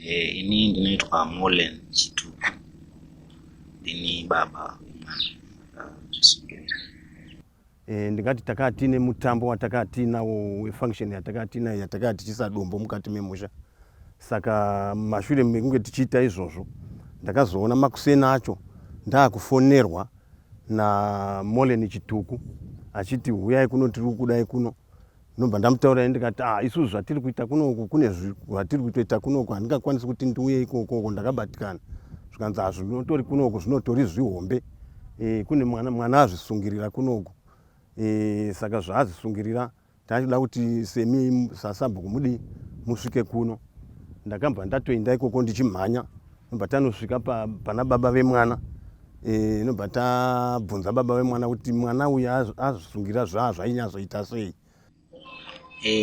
Ini ndinoitwa Molen Chituku. Ndini baba ndingati takati nemutambo watakati nawo wefunction yatakati nayo yatakati chisadombo mukati memusha. Saka mashure mekunge tichiita izvozvo ndakazoona makusena acho ndaakufonerwa na Molen Chituku achiti huyai kuno tiri kudai kuno. Ndobva ndamutaurira ndikati isusu zvatiri kuita kunoku kune zvatiri kutoita kunoku handingakwanisi kuti ndiuye ikoko ndakabatikana. Zvikanzi zvinotori kunoku zvinotori zvihombe. Kune mwana azvisungirira kunoku. Saka zvaazvisungirira tachida kuti semi sasambo kumudi musvike kuno. Ndakabva ndatoenda ikoko ndichimhanya. Ndobva tanosvika pana baba vemwana. Ndobva tabvunza baba vemwana kuti mwana uyu azvisungira zvainyazoita sei.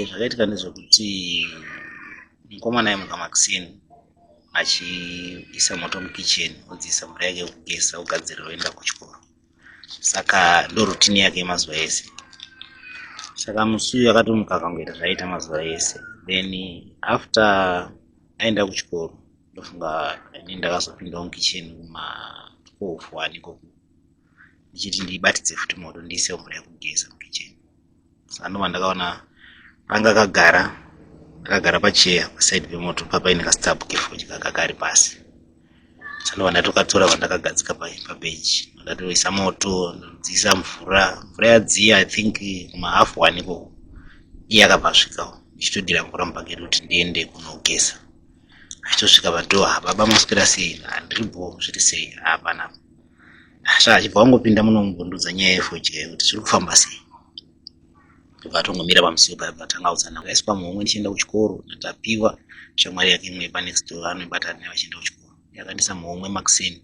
Zvakaitika ndezvekuti mukomana aimuka Maxine achiisa moto mukicheni odziisa mvura yake yekugesa ogadzirira oenda kuchikoro. Saka ndo rutini yake yemazuva ese. Saka musi uyu akatomuka akangoita zvaiita mazuva ese. Then after aenda kuchikoro ndofunga ini ndakazopindawo mukicheni kuma12 ikoko ndichiti ndibatidze futi moto ndiise mvura yekugesa mukicheni. Saka ndobva ndakaona anga akagara pacheya paside pemoto papaine kastabhu kefodya kakagari pasi. Saka ndatokatora vandakagadzika pabenchi ndatoisa moto ndodziisa mvura yadziya I think kuma 1:30 ikoko. Iye akabva asvikawo ndichitodira mvura mubhaketi kuti ndiende kunogesa. Achitosvika padhoha baba maswera sei handiripo zviri sei hapana. Achibva wangopinda munombundudza nyaya yefodya kuti zviri kufamba sei. Tukatongomira pamusiwo patangaudzana kaiswa muhomwe ndichienda kuchikoro ndatapiwa shamwari yake imwe panext door anobatana naye vachienda kuchikoro. Yakandisa muhomwe Maxine.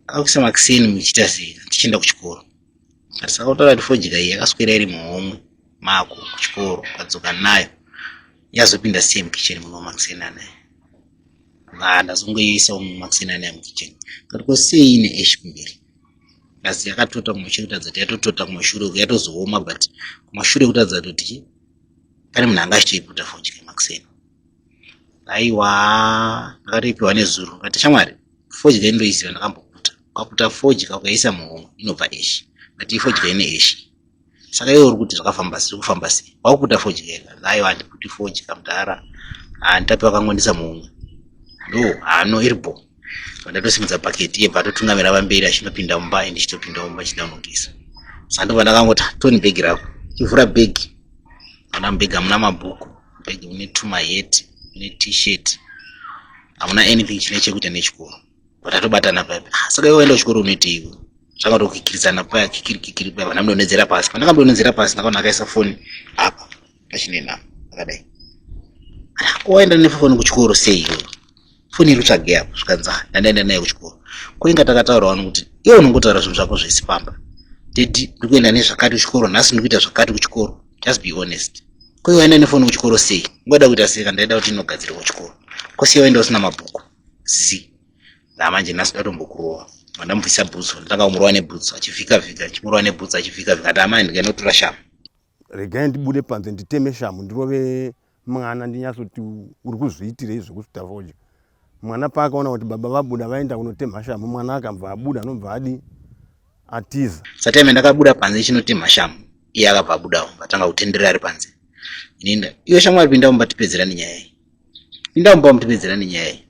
Akuisa Maxine muchiita sei tichienda kuchikoro. Saka kutaura kuti fodya iyi yakaswera iri muhomwe mako kuchikoro ukadzoka nayo yazopinda sei mukicheni muno Maxine anaye. Ndazongoiisa Maxine anaye mukicheni. Kuti kosei ine eshi kumberi. Asi yakatota kumashure kutadza kuti yatotota kumashure yatozooma but kumashure kutadza kuti pane munhu anga achitoiputa fodya Maxine. Aiwa ndakatoipiwa nezuro ngati shamwari fodya indoiziva ndakamboputa. Ukaputa fodya ukaisa muhomwe inobva eshi. Ngati fodya ine eshi. Saka iwe uri kuti zvakafamba sei kufamba sei. Wakuputa fodya yega. Aiwa handiputi fodya mudhara. Nditapiwa kangondisa muhomwe. Hano iripo. Ndatosimudza bhaketi yebva totungamira pamberi achinopinda mumba ndichitopinda mumba chidanogesa. Saka ndobva ndakangoti toni bhegi rako. Chivhura bhegi. Kana mubhegi hamuna mabhuku. Bhegi mune tumaheti, mune t-shirt. Hamuna anything chine chekuita nechikoro. Ndatobatana paipa. Saka iwe waenda kuchikoro unoitei. Zvakatokikirizana paya kikiri paya vandamudonhedzera pasi. Pandakambodonhedzera pasi ndakaona akaisa foni apa pachinena akadai. Waenda nefoni kuchikoro sei iwe? Foni iri tsvage apo zvikanza ndandaenda naye kuchikoro. Kuinga takataurawo kuti iwe unongotaura zvinhu zvako zvisi pamba. Ndiri kuenda nezvakati kuchikoro nhasi ndikuita zvakati kuchikoro. Just be honest. Ko waenda nefoni kuchikoro sei? Ngoda kuita sei ndaida kuti inogadzirwa kuchikoro. Kosi waenda usina mabhuku. Manje nhasi ndatombokurowa. Ndamubvisa bhutsu ndakangomurova nebhutsu achivhika achimurova nebhutsu achivhika kuti amai ndikanotora shamu. Regai ndibude panze nditeme shamu ndirove mwana ndinyatsoti uri kuzviitira zvekuita fodya. Mwana paakaona kuti baba vabuda vaenda kunotema shamu mwana akabva abuda anobva atiza. Satime ndakabuda panze chinotema shamu. Iye akabva abudawo patanga kutenderera ari panze. Ininda iwe shamwari pinda mumba tipedzerane nyaya iyi. Pinda mumba mutipedzerane nyaya iyi.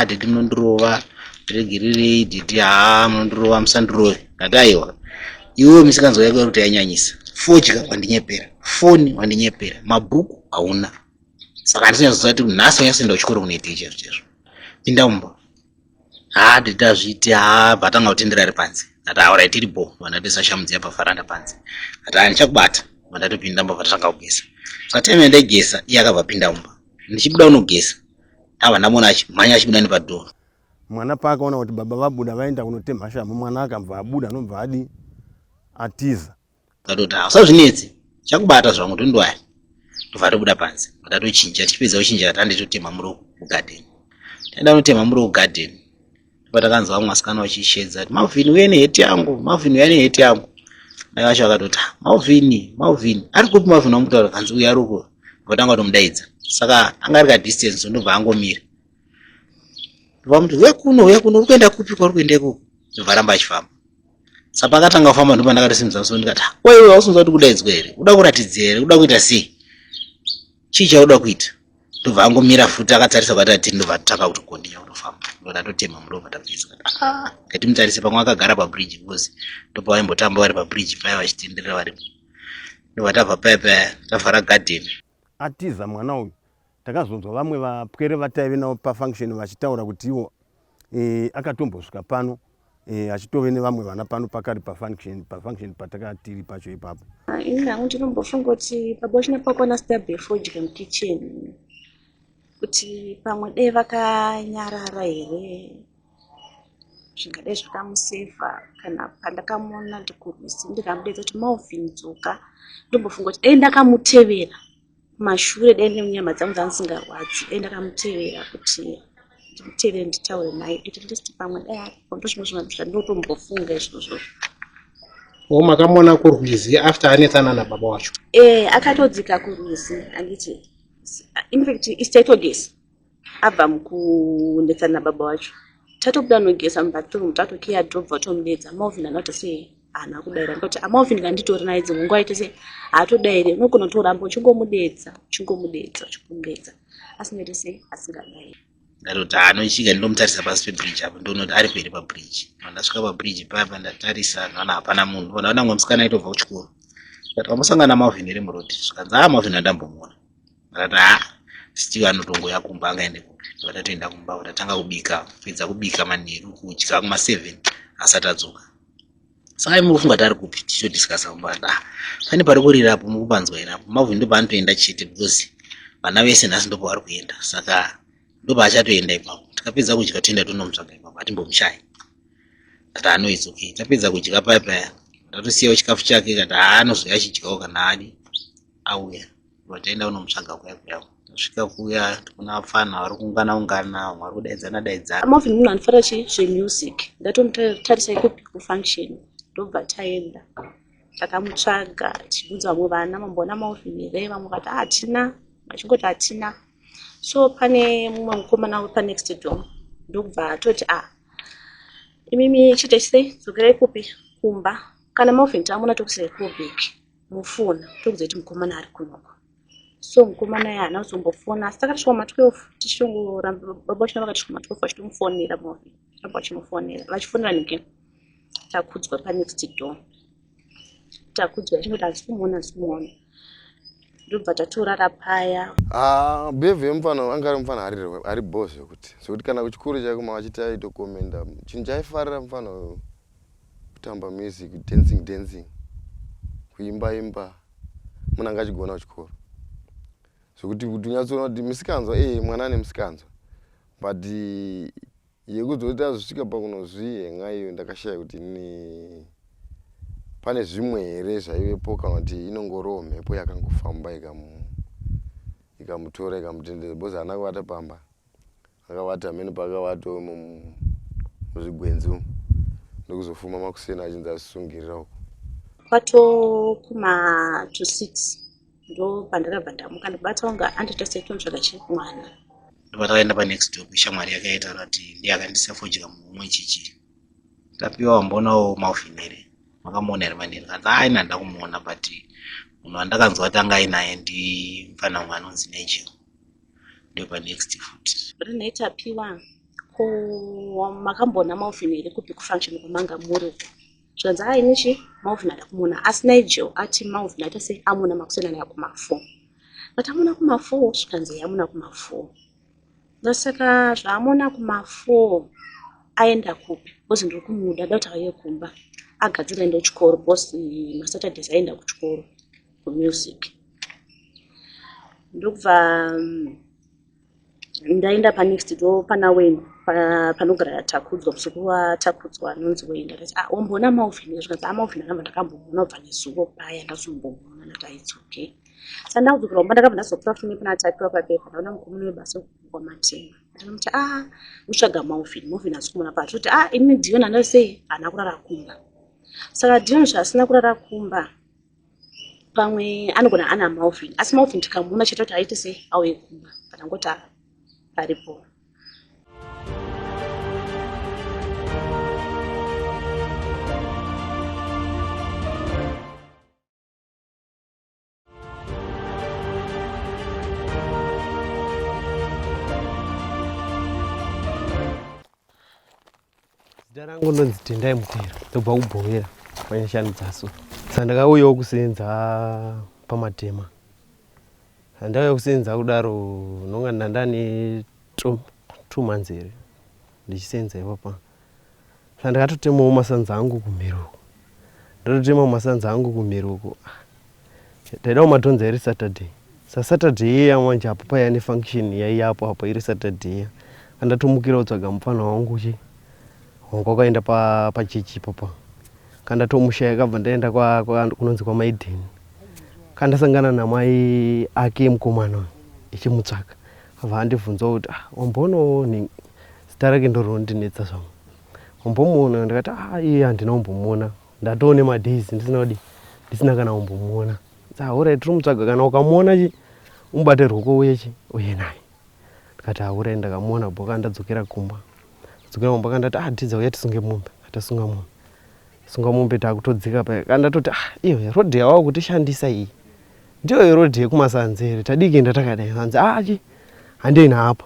Nditi munondirova regirirei nditi munondirova musandirove. Ndakaiwa. Iwe misikanzo yako kuti yanyanyisa. Fodya wandinyepera. Foni wandinyepera. Mabhuku hauna. Saka ndinyazoziva kuti nhasi wanyasoenda kuchikoro kunoitei chezvo. Pinda mumba. Nditi azviti patanga kutendera ari panze. Ndataura tiripo vandatoisa shamu dziya pavharanda panze. Ndati ndichakubata vandatopinda mumba patatanga kugesa. Satime ndaigesa iye akabva apinda mumba. Ndichibuda unogesa. Ndabva ndamona achimhanya achibuda nepadhoo. Mwana paakaona kuti baba vabuda vaenda kunotema shamu mwana akabva abuda anobva atiza. Ndakati usazvinetsi. Chakubata zvangu tondwaya. Ndobva tobuda panze. Ndatochinja tichipedza kuchinja tanditotema muro mugarden. Taenda kunotema muro mugarden. Ndobva takanzwa mwasikana wachishedza kuti Malvin uye neheti yangu, Malvin uye neheti yangu. Ndakacho akatoti Malvin ari kupi Malvin wamutaura kanzi uya ariko. Ndotanga kutomudaidza. Saka anga ari ka distance ndobva angomira. ndobva muti uya kuno uri kuenda kupi kwari kuenda ikoko, ndobva ramba achifamba. Saka pakatanga kufamba ndipo ndakatosimudza musoro ndikati wewe ausinzwa kuti kudaidzwa here, uda kuratidza here, uda kuita sei, chii chauda kuita. Ndobva angomira futi akatarisa kwati atiri, ndobva tatanga kutokondinya kutofamba, ndotatotema muromo tapedza ngatimutarise pamwe akagara pabridge because ndobva vaimbotamba vari pabridge paya vachitenderera varipo. Ndobva tabva paya tavhara garden. Atiza mwana uyu takazonzwa vamwe vapwere vataive navo pafunction vachitaura kuti iwo akatombosvika pano achitove nevamwe vana pano pakari pafunction patakatiri pacho ipapo. Ini hangu ndinombofunga kuti paboshina pakona stable fodya mukitchen kuti pamwe dai vakanyarara here zvingadai zvakamusefa kana pandakamuona ndikurwisi ndikamudedza kuti mauvhinidzoka ndombofunga kuti dai ndakamutevera kumashure dai nenyama dzangu dzandisingarwadzi dai ndakamutevera kuti ndimutevere nditaure naye at least pamwe dai aripo ndozvimwe zvinhu zvandinotombofunga izvozvo. Makamona kurwizi after anetsana nababa wacho. Akatodzika kurwizi anditi in fact istaitogesi abva mukunetsana nababa wacho tatobuda nogesa mubathroom tatokiya drobva tomudedza mauvhini angati sei haana kudaira ngoti amauvhini kanditori naye dzimwe nguva ite sei haatodaire unogona kutoramba uchingomudedza asingati sei asingadairi. Ndatoti anochika ndomutarisa pasi pebridge apo ndonoti ari peri pabridge. Ndasvika pabridge paya ndatarisa ndaona hapana munhu. Ndaona mumwe musikana aitobva kuchikoro. Ndati wambosangana mauvhini ere muroti? Zvikanzi mauvhini andambomuona. Ndati still anotongoya kumba angaende kupi. Ndatoenda kumba tatanga kubika. Pedza kubika manheru kudya kuma7 asati adzoka. Saka mukufunga tari kupi tichodiscussa kumbada. Pane pari kurira apo mukubanzwa ere apo. Mauvhini ndipo anotoenda chete because vana vese nhasi ndipo vari kuenda. Saka ndoba achatoenda ipapo. Tikapedza kudya toenda tonomutsvaga ipapo atimbomushayi. Ati anoidzoke. Tapedza kudya paya ndatosiyawo chikafu chake kati anozoya achidyawo kana adi auya. Vataenda kunomutsvaga kuya. Tasvika kuya tikuna vafana vari kuungana vari kudaidzana. Amauvhini munhu anofara zvemusic ndatomutarisa ikopi kufunction ndobva taenda takamutsvaga tichibvunza vamwe vana mamboona mauvhini here vamwe vati hatina vachingoti hatina. So pane mumwe mukomana uri panext door ndobva toti imimi chiita sei dzokerai kupi kumba kana mauvhini taamuna tokusai callback mufona tokuziva kuti mukomana ari kunoko. So mukomana iye haana kuzombofona asi takasvika kuma12 tichingoramba baba vachina vakasvika kuma12 vachitomufonera mauvhini ramba vachimufonera vachifonera neke takudzwa panext door takudzwa ichingoti handisi kumuona ndobva tatorara paya. Behavior yemufana anga ari mufana ari boss yokuti sokuti kana kuchikoro chake mavachita aitokomenda chinhu chaifarira mufana kutamba music dancing kuimba munhu anga achigona kuchikoro sokuti kuti unyatsoona kuti musikanzwa mwana ane musikanzwa but yekuzoti azosvika pakunozvihenga iyo ndakashaya kuti ni pane zvimwe here zvaivepo kana kuti inongorowo mhepo yakangofamba ikamutora ikamutendera bhozi haana kuvata pamba akavata mene pakavato muzvigwenzi ndokuzofuma makuseni achinzi asisungirira uko kwato kuma to 6 ndo pandakabva ndamuka ndibata unga anditosetonzvaga chiri kumwana. Ndobva takaenda panext door kushamwari yakaitaura kuti ndiye akandisa fodya mumwe chichiri. Tapiwa wambonawo mauvhini here makamuona here manheru kanzi ina ndakumuona but munhu wandakanzwa kuti anga ainaye ndimufana umwe anonzi Nigel. Ndio panext futi. Rinoitapiwa ko makambona mauvhini here kupi kufunction kwamanga muri zvanzi inichi mauvhini andakumuona asi Nigel ati mauvhini aita sei amuona makusena naye kuma4 vatamuna kuma4 zvikanzi yamuna kuma4 ndosaka zvaamuna kuma4 aenda kupi bozi ndiri kumuda dauta aiye kumba agadzira enda kuchikoro bosi masaturdays aenda kuchikoro kumusic ndokubva ndaenda panext door pana Wayne panogara takudzwa musuku watakudzwa anonzi Wayne ndati wamboona mauvhini zvikanzi mauvhini anamba ndakambomuona ubva nezuvo paya ndazombomuona ndati aitsoke saka ndakudzokera kumba ndakabva ndazopura fune pana tapiwa papepa ndaona mukomana webasa wamatenga ndinomuti mutsvaga mauvhini hasi kumuona pacho kuti ini Dion andati sei haana kurara kumba. Saka Dion zvaasina kurara kumba pamwe anogona ana mauvhini asi mauvhini tikamuona chete kuti aite sei auye kumba kana ngoti aripo. Zita rangu ndonzi Tendai Mutera, ndobva kuBhowera panyashanu dzaSoto. Sandakauyawo kusenza pamatema. Ndakauya kusenza kudaro nonga ndandane 2 months here. Ndichisenza ipapo. Sandakatotemawo masanza angu kumiruko. Ndototema masanza angu kumiruko. Ndaida kumatonza iri Saturday. Saturday yamanje apo paya ne function yaiyapo apo iri Saturday. Kandatomukira kutsvaga mufana wangu wakaenda pachechi papa. Kandatomushaya kabva ndaenda kunonzi kwaMaiden. Kandasangana namai ake mukomana ichimutsvaka. Abva andibvunza kuti wamboonawo zita rake ndorondinetsa zvangu. Wambomuona? Ndikati iye handina kumbomuona. Ndatoone madhays ndisina kana kumbomuona. Alright, tirimutsvaga, kana ukamuona umubate ruoko uye naye. Ndikati alright, ndakamuona boka ndadzokera kumba. Dzokera kumba kandati tidza uya tisunge mombe. Tasunga mombe. Sunga mombe takutodzika paya. Kandatoti iyo rodhi yawawo kuti shandisa iyi. Ndiyo rodhi yekumasanzere. Tadikenda takadai. Hanzi handeina apa.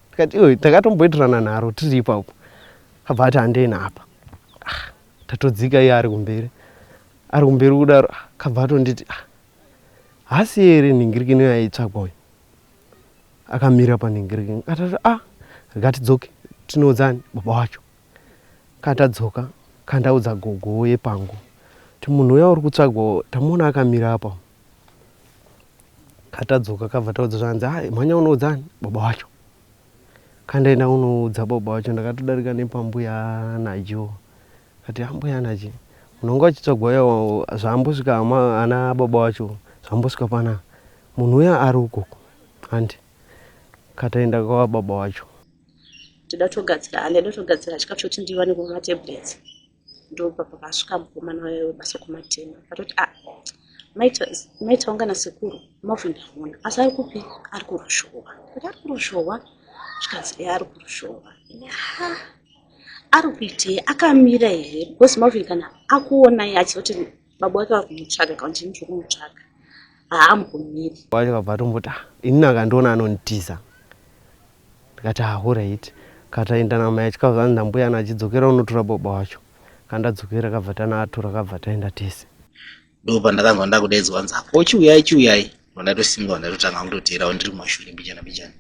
Ndikati iyo takatomboitirana naro tiri ipapo. Kabva ati handeina apa. Tatodzika iye ari kumberi. Ari kumberi kudaro kabva atonditi hasi here nhingirikini yaitsvagwa uyu. Akamira panhingirikini. Katati ngatidzoke tinodzani baba wacho. Katadzoka kandaudza gogo yepangu. Kuti munhu uya uri kutsvagwa tamuona akamira apa. Katadzoka kabva taudza zvanzi mhanya unodzani baba wacho. Kandaenda unoudza baba wacho, ndakatodarika nepambuya Najo. Kati mbuya Naji, unonga uchitsvagwa yawo zvambosvika ana baba wacho zvambosvika pana. Munhu uya ari ukoko. Handi. Kataenda kwa baba wacho. Ndaida togadzira chikafu choti ndiwane kumwa tablets. Ndobva pakasvika mukomana webasa kumatema. Akatoti maita ungana sekuru mauvhi ndamuona. Asi ari kupi? Ari kuRushowa. Kuti ari kuRushowa? Zvikadzi ari kuRushowa. Ari kuitei akamira here? Because mauvhi kana akuona achizoti baba wake vakumutsvaga kana chini chokumutsvaga. Haambomiri. Wacho kabva tomboti ini akandiona anonditiza. Ndikati alright. Kataenda namai achikazi vanzi ndambuya achidzokera unotora baba wacho. Kandadzokera kabva tanatora kabva taenda tese. Ndopa ndakanzwa ndakudaidzwa nzi apo chiuyai. Ndatosimba ndatotanga kutoterawo ndiri kumashure mbichana.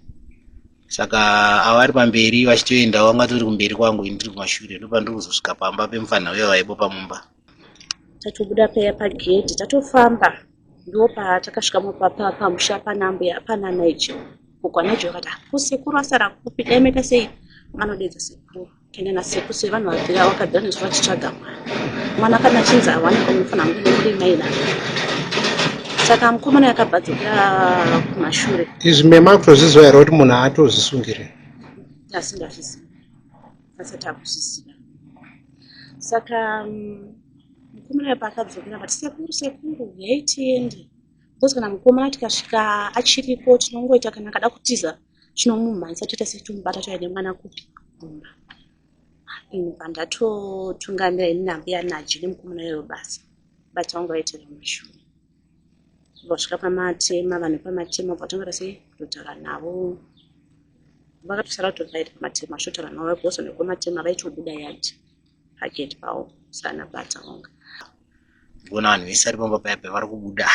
Saka avari pamberi vachitoenda wanga tori kumberi kwangu ndiri kumashure. Ndopa ndiri kuzosvika pamba pemufana uya waipo pamumba. Tatobuda paya pagedhi tatofamba. Ndopa takasvika pamusha pana Najo. Kwa Najo akati kusekuru asara kupi daimeta sei anodedza sekuru. Kenda nasekuru sei vanhu vabvira wakagara nezvo vachitsvaga mwana kana chinzi awanika unofana kuri maina. Saka mukomana yakabvadzokera kumashure. Izvi mema kutozviziva here kuti munhu haatozvisungire? Asi ndazviziva. Asati akuzviziva. Saka mukomana paakadzokera vati sekuru yaitiende. Because kana mukomana tikasvika achiripo tinongoita kana akada kutiza tinomumhanisa toita setomubata toenda mwana kupi kumba. Inobva ndatotungamira ini nambuya Naji nemukomana iyoyo basa. Bata wangu vaitira mumashure. Vasvika pamatema, vanhu pamatema patongera sei kutotara navo. Vakatosara kutovaita pamatema shotara navo because nekumatema vaitobuda yadhi pagedhi pavo sana bata wanga. Kuona vanhu vese ari pamba paya vari kubuda.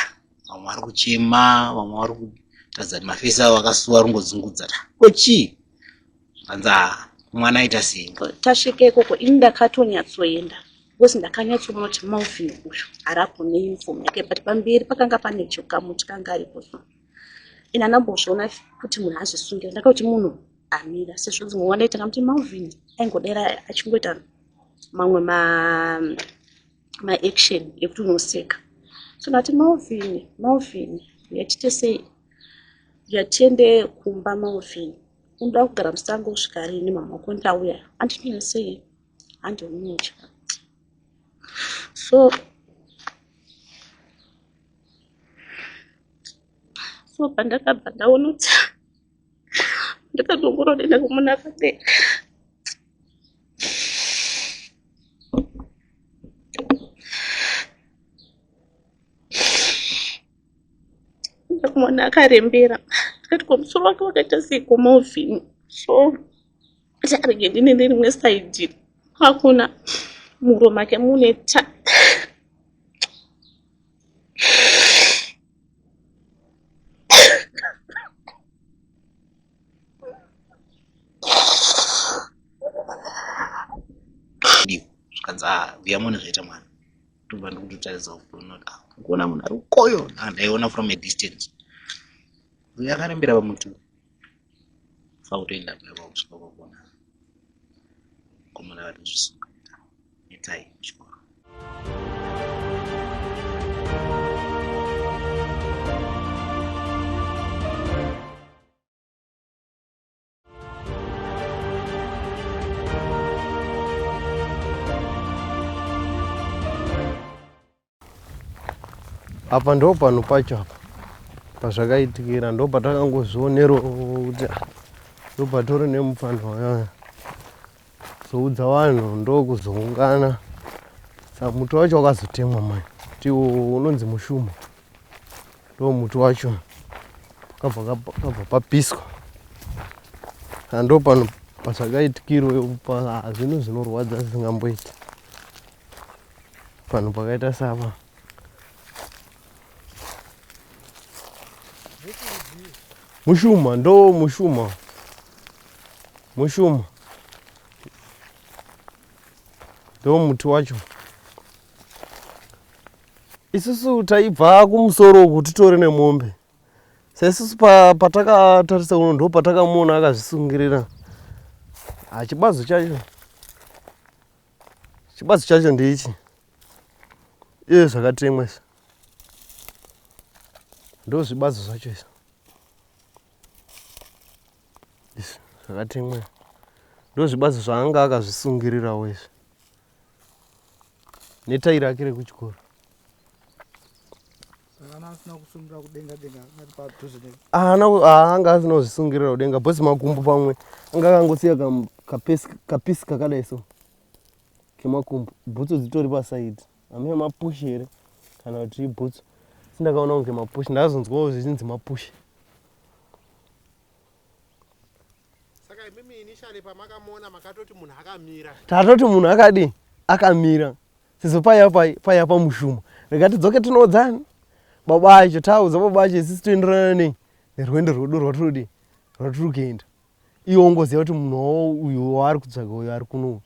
Vamwe vari kuchema, vamwe vari kutaridza kuti mafesi avo akasuwa rungodzungudza. Kochi anza mwana aita sei? Tasvika ikoko ini ndakatonyatsoenda. Because ndakanyatsoona kuti mauvhi uyu arapo neuniform yake but pamberi pakanga pane chikamu chikanga aripo. Ina ndambozviona kuti munhu azvisungira. Ndakati munhu amira sezvo dzimwe wandaita kuti mauvhi aingodera achingoita mamwe ma-action ekuti unoseka. So ndati mauvhi yachite sei? Yatiende kumba mauvhi. Unoda kugara musango kusvika rini mama wako ndauya. Andinonyanya sei? Handionyecha. So pandakabva ndaona kuti ndakatongora kuenda kumuna akadai. Ndakumona akarembera. Ndikati kumusoro wake wakaita sei komauvhini. So arege ndine rimwe saidhi. hakuna muro make mune zvikanzi viyamone zvaita mwana tobva ndikutotaridza kuona munhu ari ukoyo ndaiona from a distance uyo akarembera pamuti fa kutoenda paiva kusvika kwakuona komana vari zvisunga netai kuchikoro. Apa ndo pano pacho apa pazvakaitikira ndo patakangozvionero kuti ndo patori nemufano waya zoudza vanhu ndo kuzoungana saka muti wacho wakazotemwa mai kuti unonzi mushuma ndo muti wacho kabva papiswa ndo pano pazvakaitikiro zvinhu zvinorwadza zvisingamboiti pano pakaita sapa mushuma ndo mushuma ndo muti wacho. Isusu taibva kumusoro uku titori nemombe saisusu patakatarisa uno ndo patakamuona akazvisungirira chibazo chacho ndeichi iye zvakatemwa izvi ndo zvibazo zvacho izvi zvakatemwa ndo zvibazo zvaanga akazvisungirirawo izvi netai rake rekuchikoro anga asina kuzvisungirira kudenga bhosi makumbo pamwe anga akangosiya kapisi kakadai so kemakumbo bhutsu dzitori pasaidi amene mapushi here kana kuti ibhutsu sindakaona kunge mapushi ndazonzwawo zvichinzi mapushi. Saka mimi initially pamakamuona makatoti munhu akamira. Tatoti munhu akadi akamira. Sizo paya pamushuma. Rekati dzoke tinodzana. Baba acho taudza baba acho sisi toenderana nerwendo rwedu rwatiri kuenda. Iwo ngoziva kuti munhu uyu waari kutsvaga uyu ari kuno.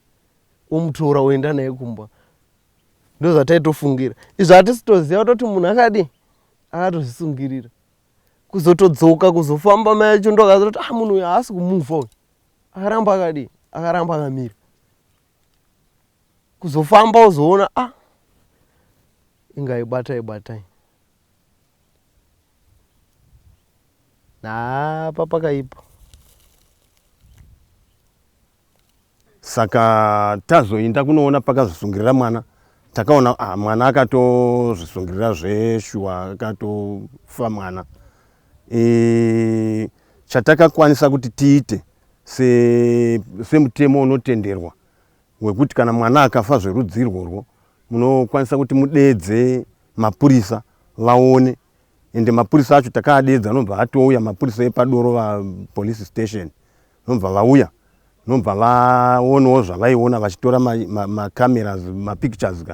Omutora oenda naye kumba. Ndo zvataitofungira. Izvo hatisitoziva kuti munhu akadi akatozvisungirira. Kuzotodzoka kuzofamba macho ndo akazoti munhu uyu haasi kumufa uyu. Akaramba akadi akaramba akamira. Kuzofamba uzoona inga ibatai napa pakaipa. Saka tazoinda kunoona pakazvisungirira mwana takaona mwana akatozvisungirira zveshuwa akatofa mwana. Chatakakwanisa kuti tiite semutemo unotenderwa wekuti kana mwana akafa zverudzi irworwo munokwanisa kuti mudedze mapurisa vaone ende mapurisa acho takaadedza anobva atouya mapurisa epadoro police station anobva vauya anobva vaonawo zvavaiona vachitora macameras mapictures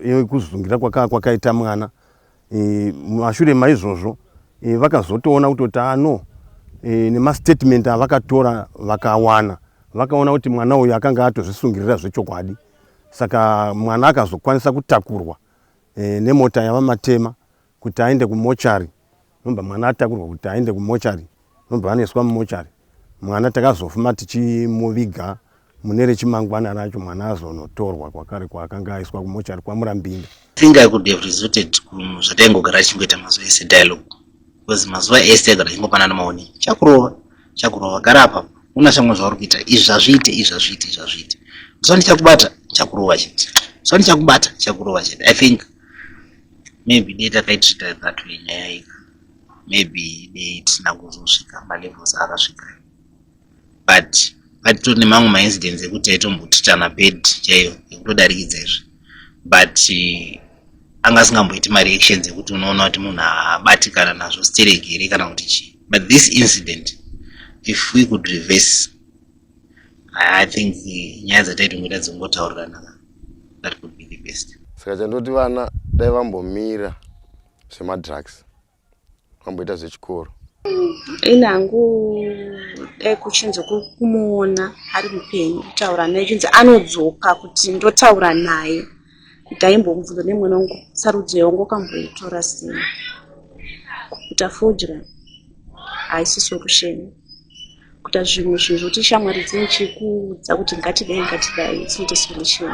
ekuzungira kwakaita mwana. Mashure maizvozvo vakazotoona kutoti nemastatement avakatora vakawana vakaona kuti mwana uyu akanga atozvisungirira zvechokwadi. Saka mwana akazokwanisa kutakurwa nemota yavamatema kuti aende kumochari. Nobva mwana atakurwa kuti aende kumochari. Nobva aneswa mumochari. Mwana takazofuma tichimuviga mune rechimangwana racho mwana azonotorwa kwakare kwaakanga aiswa kumochari kwaMurambinda. I think I could have resorted zvataingogara chingota mazuva ese dialogue. Because mazuva ese agara chingopana namaoni. Chakurova gara apa. Una shamwe zvauri kuita izvazviite. So ndichakubata chakurova chete. So ndichakubata chakurova chete. I think maybe data kaitita that way nyaya. Maybe date kuzosvika malevels akasvika. But tone mamwe maincidents ekuti aitombotitana bed chaiyo ekutodarikidza izvi. But angasingamboiti mareactions ekuti unoona kuti munhu abatikana nazvo steregere kana kuti chii. But this incident, if we could reverse I think nyaya dzataitoita dzongotaurirana, that could be the best. Saka chandoti vana dai vambomira zvemadrugs vamboita zvechikoro. inhangu dai kuchinzi kumuona ari mupenyu kutaura naye chinzi anodzoka kuti ndotaura naye ndaimbomubvunza nemwana wangu sarudzo yaungu wakamboitora sei. Kuita fodya haisi solution. Kuita zvimwe zvinhu zvokuti shamwari dzine chikuudza kuti ngatidai it's not a solution.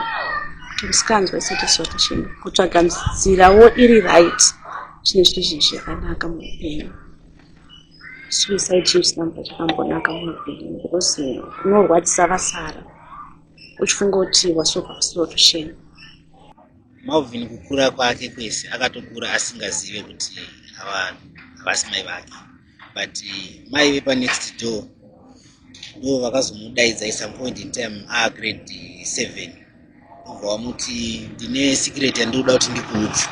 Kuti musikanzwa it's not a solution. Kutsvaga nzirawo iri right zvine zvinhu zvakanaka muupenyu. Suicide chisina mba chakambonaka muupenyu because unorwadzisa vasara uchifunga kuti wasolva solution. Marvin kukura kwake kwese akatokura asingazive kuti havasi mai vake, but mai vepa next door ndo vakazomudaidza at some point in time grade 7 ubva vamuti ndine secret yandinoda kuti ndikuudze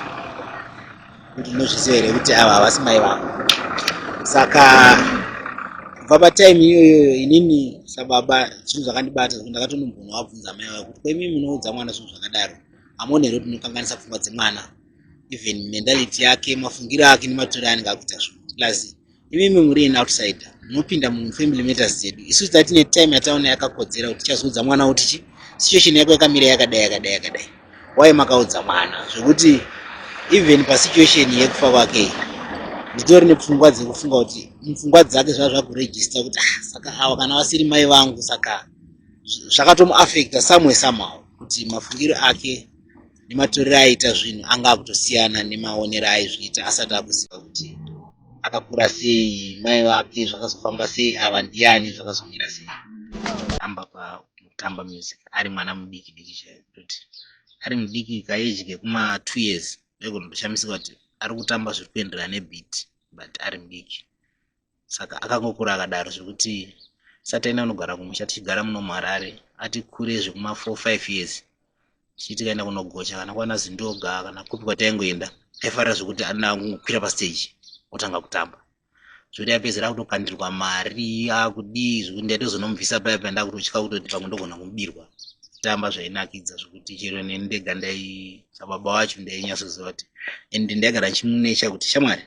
kuti unozviziva here kuti ava havasi mai vako. Saka kubva patime iyoyo inini sababa zvinhu zvakandibata zvekuti ndakatonombonwa wabvunza mai vake kuti kwemimi munoudza mwana zvinhu zvakadaro hamoni here kuti munokanganisa pfungwa dzemwana, even mentality yake, mafungiro ake nematori aanenge akuita zvinhu. Plus imimi muri in outsider, munopinda mufamily matters dzedu. Isusu tatine time yataona yakakodzera kuti tichazoudza mwana kuti situation yako yakamira yakadai. Why makaudza mwana zvekuti even pasituation yekufa kwake nditori nepfungwa dzekufunga kuti mupfungwa dzake zvava zvakuregister kuti saka ava kana vasiri mai vangu, saka zvakatomuaffecta somehow kuti mafungiro ake nematorero aita zvinhu anga akutosiyana nemaonero aizviita asati akuziva kuti akakura sei, mai vake zvakazofamba sei, ava ndiani, zvakazomira sei. Amba pakutamba music ari mwana mudiki chaiyo, kuti ari mudiki kaeji kekuma 2 years ndokunotoshamisika kuti ari kutamba zviri kuenderana nebeat but ari mudiki. Saka akangokura akadaro zvekuti sataina unogara kumusha tichigara muno muHarare ati kure zvekuma 4-5 years tichiti kaenda kunogocha kana kwana zindoga kana kupi kwataingoenda aifarira zvekuti ana kungokwira pastage otanga kutamba zvekuti apedzera kutokandirwa mari akudii zvekuti ndaitozonomubvisa paya panda kutotya kutoti pamwe ndogona kumubirwa tamba zvainakidza zvekuti chero nendega sababa wacho ndainyatsoziva kuti ende ndaigara ndichimunesha kuti shamwari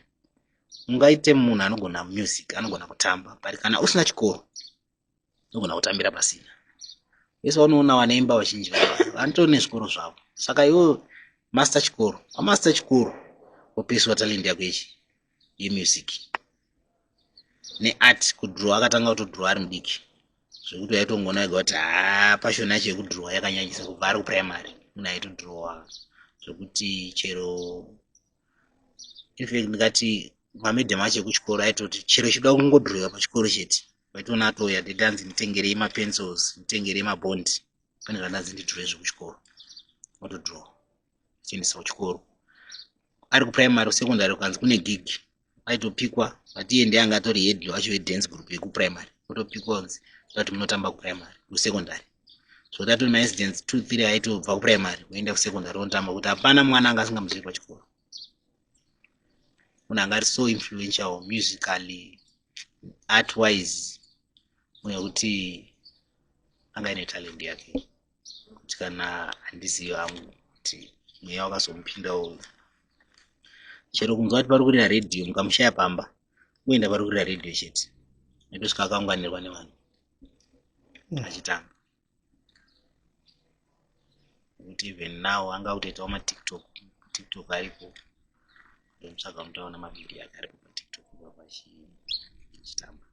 ungaite munhu anogona music anogona kutamba but kana usina chikoro unogona kutambira pasina. Vese vanoona vanaimba vazhinji vanotori nezvikoro zvavo. Saka iwo master chikoro wopeswa talent yako yemusic neart. Kudhurawa akatanga kutodhurawa ari mudiki zvekuti aitongona ega kuti passion yacho yekudhurawa yakanyanyisa kubva ari kuprimary munhu aitodhurawa zvekuti chero infact ndikati mamedham acho ekuchikoro aitoti chero chida kungodhurawa pachikoro chete waitoona atoya ndidanzi nditengerei mapencils nditengerei mabondi pane zvandanzi ndidhure zvekuchikoro otodhurawa chiendesa kuchikoro. Ari kuprimary sekondari kukanzi kune gig aitopikwa atiye ndiye atori head wacho wedance group yekuprimary otopikwa kunzi kuti munotamba kuprimary kusekondari zvekuti atori maincidents 2-3 aitobva kuprimary oenda kusekondari onotamba kuti hapana mwana anga asingamuzivi pachikoro. Munhu anga ari so influential musically art wise munhu wekuti anga ine talent yake kuti kana handizivi hangu kuti mweya wakazomupindawo chero kunzwa kuti pari kurira radio mukamushaya pamba muenda pari kurira radio chete ndosvika akaunganirwa nevanhu achitamba kuti even now anga kutoitawo matiktok aripo ndomutsvaga mutaona mavhidiyo yake aripo patiktok achitamba.